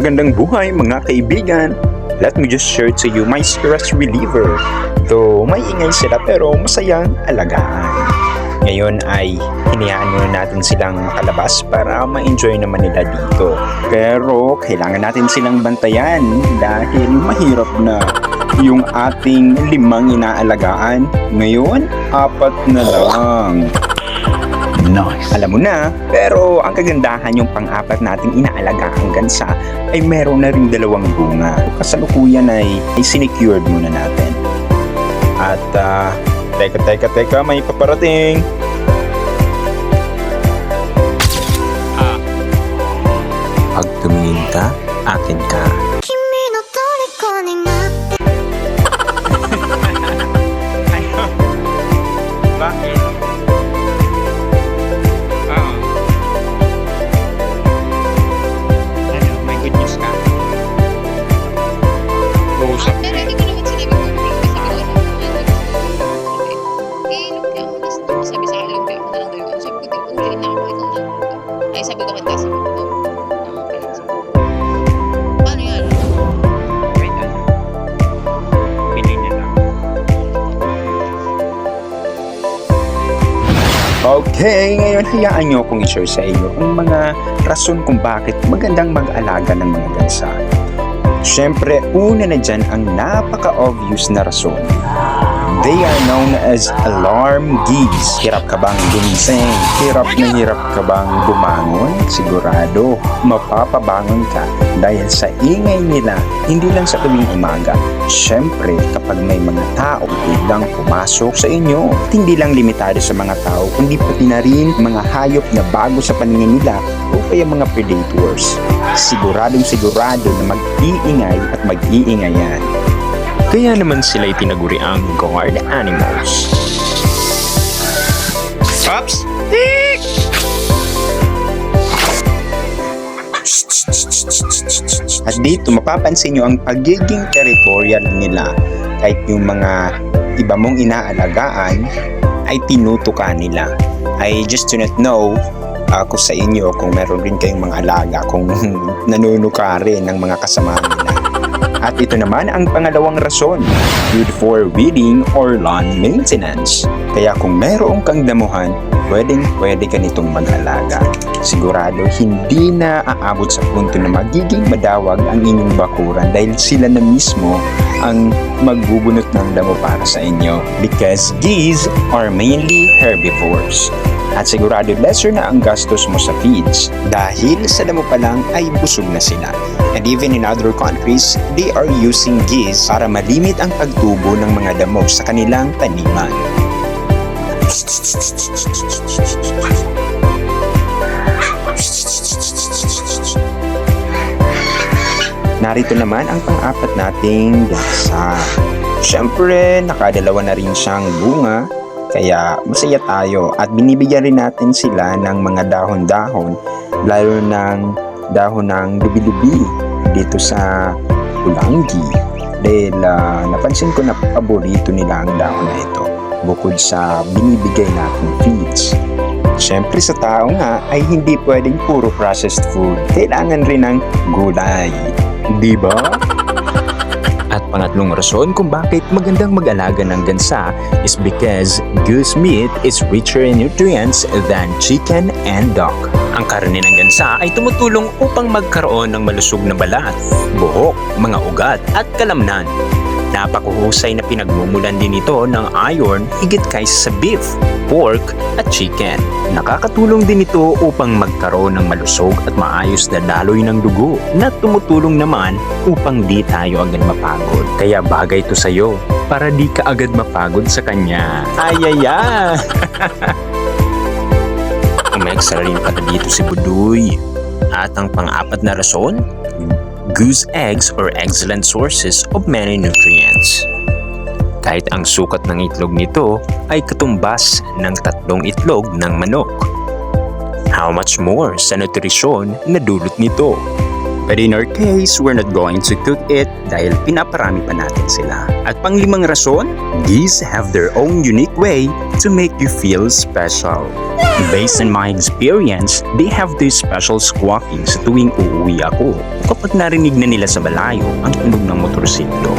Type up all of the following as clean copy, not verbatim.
Magandang buhay mga kaibigan! Let me just share to you my stress reliever. Though may ingay sila pero masayang alagaan. Ngayon ay hinayaan muna natin silang makalabas para ma-enjoy naman nila dito. Pero kailangan natin silang bantayan dahil mahirap na yung ating 5 inaalagaan. Ngayon, 4 na lang. Nice. Alam mo na, pero ang kagandahan yung pang-4 nating inaalagaan gansa ay meron na rin 2 bunga. Kasalukuyan ay sinecured muna natin. At teka, may paparating. Pag tumingin ka, akin ka. Bakit? May good news ka? Usap. Pero hindi ko naman sinabi ko lumpia ako na sabi sa akin, lumpia ako na lang daw yun. Sabi ko, di ko ulit na ako, ikaw na. Ay, sabi ko kita, sabi ko. Paano yan? Wait, pili niya lang. Okay, ngayon hayaan nyo akong i-share sa inyo ang mga rason kung bakit magandang mag-alaga ng mga gansa. Siyempre, una na dyan ang napaka-obvious na rason. They are known as alarm geese. Hirap ka bang gumising? Hirap ka bang bumangon? Sigurado, mapapabangon ka dahil sa ingay nila, hindi lang sa tuwing umaga. Siyempre, kapag may mga tao biglang pumasok sa inyo, at hindi lang limitado sa mga tao, kundi pati na rin mga hayop na bago sa paningin nila o kaya mga predators. Siguro na mag-iingay at mag-iingayan. Kaya naman sila'y tinaguri ang guard animals. Pops! Tick! At dito mapapansin nyo ang pagiging territorial nila. Kahit yung mga iba mong inaalagaan ay tinutuka nila. I just do not know ako sa inyo kung meron rin kayong mga alaga, kung nanunuka rin ng mga kasama nila. At ito naman ang pangalawang rason, good for weeding or lawn maintenance. Kaya kung meron kang damuhan, pwede ka nitong mag-alaga. Sigurado hindi na aabot sa punto na magiging madawag ang inyong bakuran dahil sila na mismo ang magbubunot ng damo para sa inyo. Because geese are mainly herbivores. At sigurado lesser na ang gastos mo sa feeds dahil sa damo pa lang ay busog na sila. And even in other countries, they are using geese para malimit ang pagtubo ng mga damo sa kanilang taniman. Narito naman ang pang-4 nating gansa. Siyempre, nakadalawa na rin siyang bunga. Kaya masaya tayo at binibigyan rin natin sila ng mga dahon-dahon, lalo ng dahon ng lubi-lubi dito sa Pulangi. Dahil napansin ko na paborito nila ang dahon na ito bukod sa binibigay nating feeds. Siyempre sa tao nga ay hindi pwedeng puro processed food. Kailangan rin ng gulay. Diba? At pangatlong rason kung bakit magandang mag-alaga ng gansa is because goose meat is richer in nutrients than chicken and duck. Ang karne ng gansa ay tumutulong upang magkaroon ng malusog na balat, buhok, mga ugat at kalamnan. Napakuhusay na pinagmumulan din ito ng iron higit kaysa sa beef, pork at chicken. Nakakatulong din ito upang magkaroon ng malusog at maayos na daloy ng dugo na tumutulong naman upang di tayo agad mapagod. Kaya bagay ito sa'yo para di ka agad mapagod sa kanya. Ayaya! Umextra rin pata dito si Budoy. At ang pang-4 na rason, goose eggs are excellent sources of many nutrients. Kahit ang sukat ng itlog nito ay katumbas ng 3 itlog ng manok. How much more sa nutrisyon na dulot nito? But in our case, we're not going to cook it dahil pinaparami pa natin sila. At panglimang rason, geese have their own unique way to make you feel special. Based on my experience, they have this special squawking sa tuwing uuwi ako o kapag narinig na nila sa malayo ang tunog ng motorsiklo.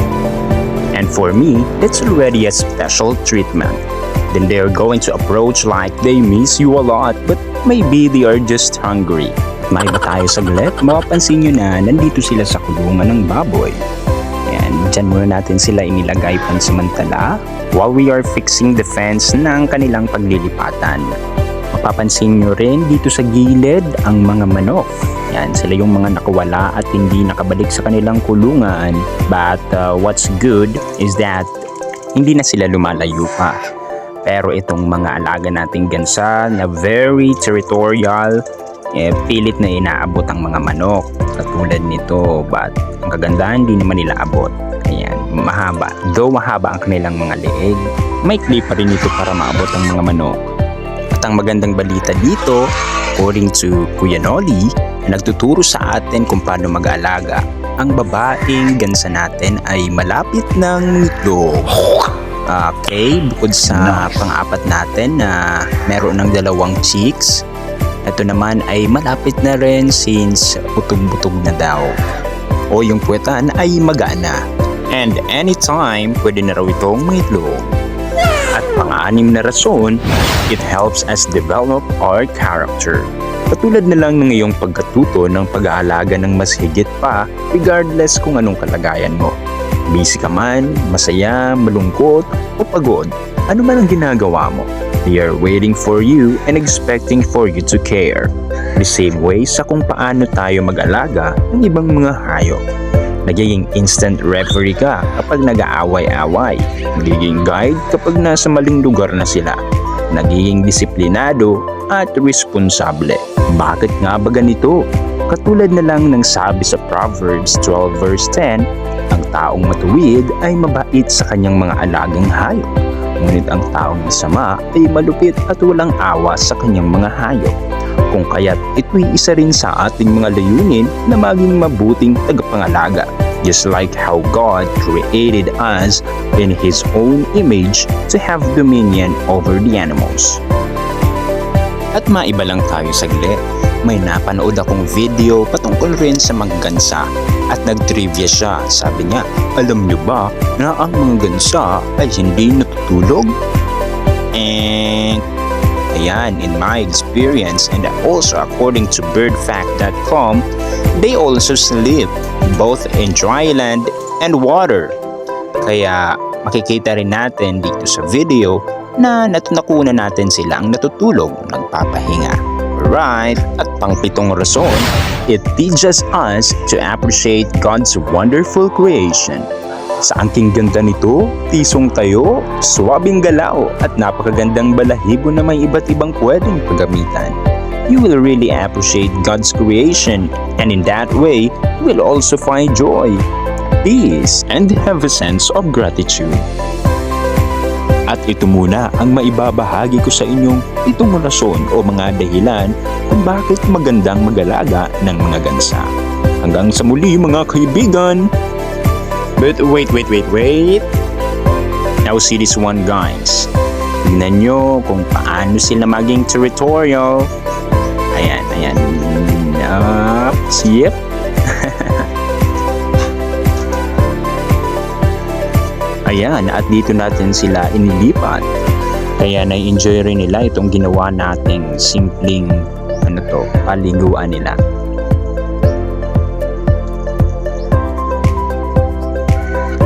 And for me, it's already a special treatment. Then they are going to approach like they miss you a lot but maybe they are just hungry. May ba tayo saglit? Mapapansin nyo na nandito sila sa kulungan ng baboy. Ayan, dyan muna natin sila inilagay pansamantala while we are fixing the fence ng kanilang paglilipatan. Mapapansin nyo rin dito sa gilid ang mga manok. Yan, sila yung mga nakawala at hindi nakabalik sa kanilang kulungan. But what's good is that hindi na sila lumalayo pa. Pero itong mga alaga nating gansa na very territorial, pilit na inaabot ang mga manok katulad nito, but ang kagandahan di naman nila abot. Ayan, mahaba. Though mahaba ang kanilang mga leeg, maikli pa rin ito para maabot ang mga manok. At ang magandang balita dito, according to Kuya Noli, na nagtuturo sa atin kung paano mag-alaga, ang babaeng gansa natin ay malapit ng itlog. Okay, bukod sa pang-apat natin na meron ng 2 chicks, ito naman ay malapit na rin since butog-butog na daw. O yung puwetan ay magana. And anytime, pwede na raw itong maitlog. At pang-anim na rason, it helps us develop our character. Katulad na lang ng iyong pagkatuto ng pag-aalaga ng mas higit pa regardless kung anong kalagayan mo. Busy ka man, masaya, malungkot, o pagod, ano man ang ginagawa mo. They are waiting for you and expecting for you to care. The same way sa kung paano tayo mag-alaga ng ibang mga hayop. Nagiging instant referee ka kapag nag-aaway-away. Nagiging guide kapag nasa maling lugar na sila. Nagiging disiplinado at responsable. Bakit nga ba ganito? Katulad na lang ng sabi sa Proverbs 12 verse 10, ang taong matuwid ay mabait sa kanyang mga alagang hayop. Ngunit ang taong masama ay malupit at walang awa sa kanyang mga hayop. Kung kaya't ito'y isa rin sa ating mga layunin na maging mabuting tagapangalaga. Just like how God created us in His own image to have dominion over the animals. At maiba lang tayo saglit. May napanood akong video patungkol rin sa mga gansa at nag-trivia siya. Sabi niya, alam niyo ba na ang mga gansa ay hindi natutulog? And ayan, in my experience and also according to birdfact.com, they also sleep both in dry land and water. Kaya makikita rin natin dito sa video na natunakunan natin silang natutulog, nagpapahinga. Right, at pang-pitong rason, it teaches us to appreciate God's wonderful creation. Sa angking ganda nito, tisong tayo, swabing galaw, at napakagandang balahibo na may iba't ibang pwedeng paggamitan. You will really appreciate God's creation, and in that way, you will also find joy, peace, and have a sense of gratitude. At ito muna ang maibabahagi ko sa inyong 7 rason o mga dahilan kung bakit magandang mag-alaga ng mga gansa. Hanggang sa muli mga kaibigan! But wait. Now see this one guys. Tignan nyo kung paano sila maging territorial. Ayan. Yep. Ayan, at dito natin sila inilipat. Kaya na-enjoy rin nila itong ginawa nating simpleng paliguan nila.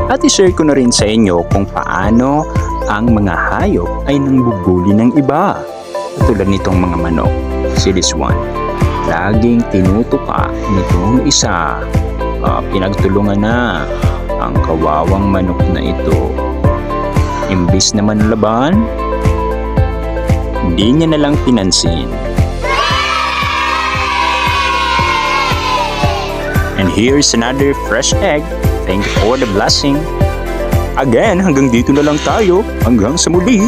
At i-share ko na rin sa inyo kung paano ang mga hayop ay nangbubuli ng iba. Tulad nitong mga manok. See this one. Laging tinutuka nitong isa. Pinagtulungan na ang kawawang manok na ito. Imbis na manlaban, hindi niya na lang pinansin. And here's another fresh egg. Thank you for the blessing. Again, hanggang dito na lang tayo. Hanggang sa muli.